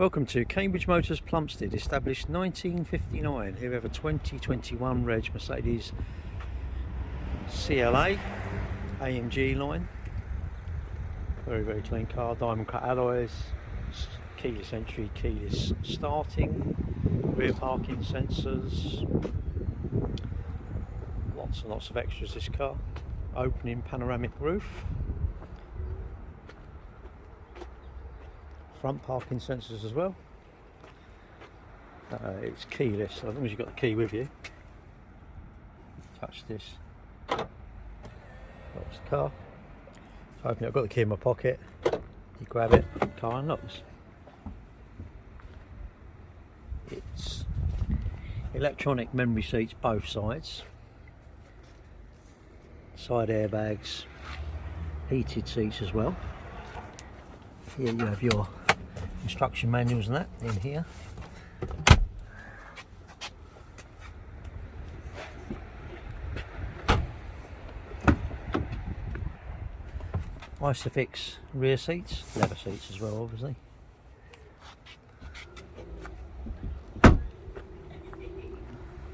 Welcome to Cambridge Motors Plumstead, established 1959. Here we have a 2021 reg Mercedes CLA AMG line. Very clean car, diamond cut alloys, keyless entry, keyless starting, rear parking sensors, lots and lots of extras this car. Opening panoramic roof, front parking sensors as well. It's keyless, so as long as you've got the key with you. Touch this, that's the car. So open it, I've got the key in my pocket, you grab it, car unlocks. It's electronic memory seats both sides, side airbags, heated seats as well. Here you have your instruction manuals and that in here. Isofix rear seats, leather seats as well obviously.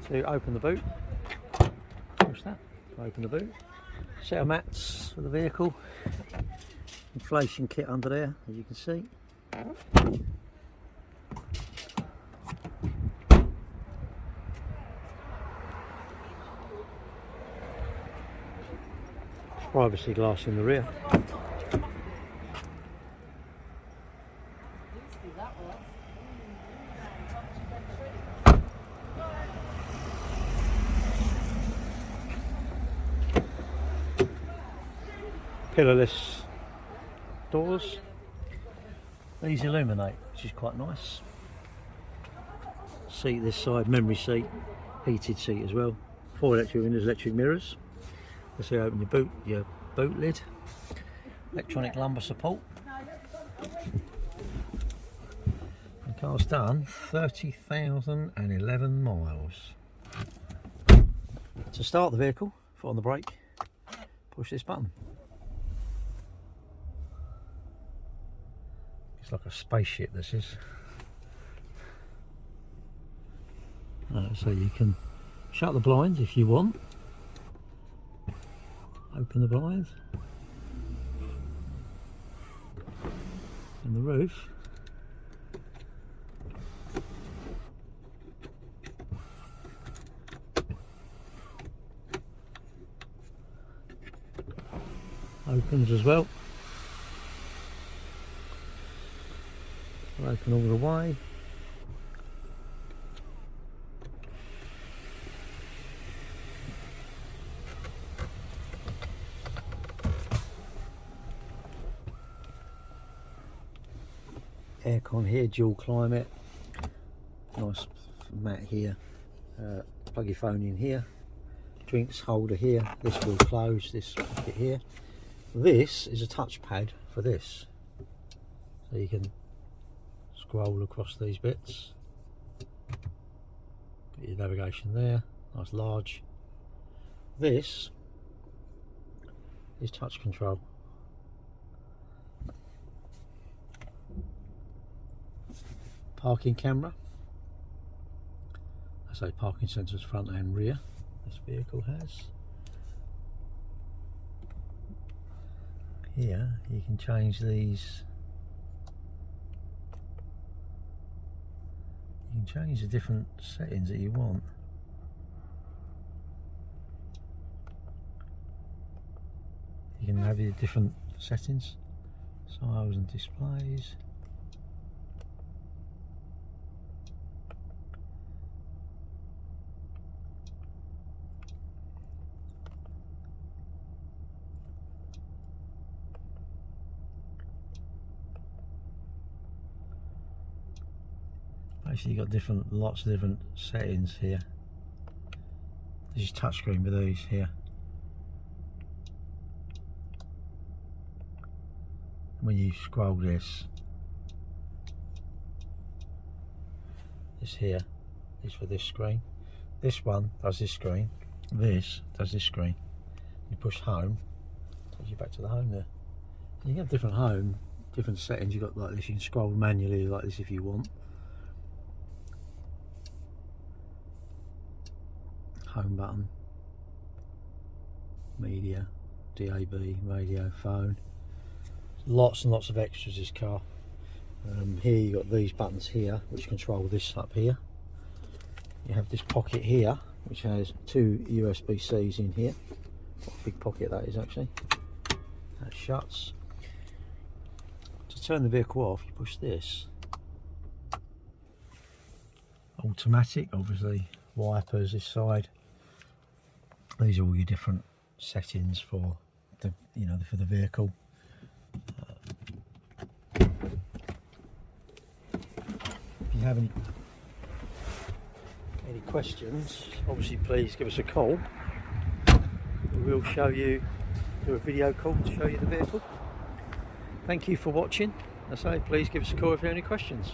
To open the boot, push that, open the boot. Set of mats for the vehicle. Inflation kit under there, as you can see. Privacy glass in the rear. Pillarless doors. These illuminate, which is quite nice. Seat this side, memory seat, heated seat as well. 4 electric windows, electric mirrors. Let's see, open your boot lid. Electronic lumbar support. The car's done 30,011 miles. To start the vehicle, foot on the brake, push this button. It's like a spaceship, this is. So you can shut the blinds if you want. Open the blinds. And the roof. Opens as well. Open all the way. Aircon here, dual climate. Nice mat here. Plug your phone in here. Drinks holder here. This will close. This pocket here. This is a touchpad for this, so you can scroll across these bits. Get your navigation there, nice large. This is touch control. Parking camera. I say parking sensors front and rear, this vehicle has. Here you can change these. You can change the different settings that you want. You can have your different settings, styles and displays. Actually, you've got lots of different settings here. This is touchscreen with these here. When you scroll this here is for this screen. This one does this screen. This does this screen. You push home, takes you back to the home there. You can have different different settings. You've got like this, you can scroll manually like this if you want. Home button, media, DAB, radio, phone. Lots and lots of extras this car. Here you got these buttons here which control this up here. You have this pocket here which has 2 USB-Cs in here. What a big pocket that is actually. That shuts. To turn the vehicle off you push this. Automatic, obviously, wipers this side. These are all your different settings for the, you know, for the vehicle. If you have any questions, obviously please give us a call. We'll show you, do a video call to show you the vehicle. Thank you for watching. I say please give us a call if you have any questions.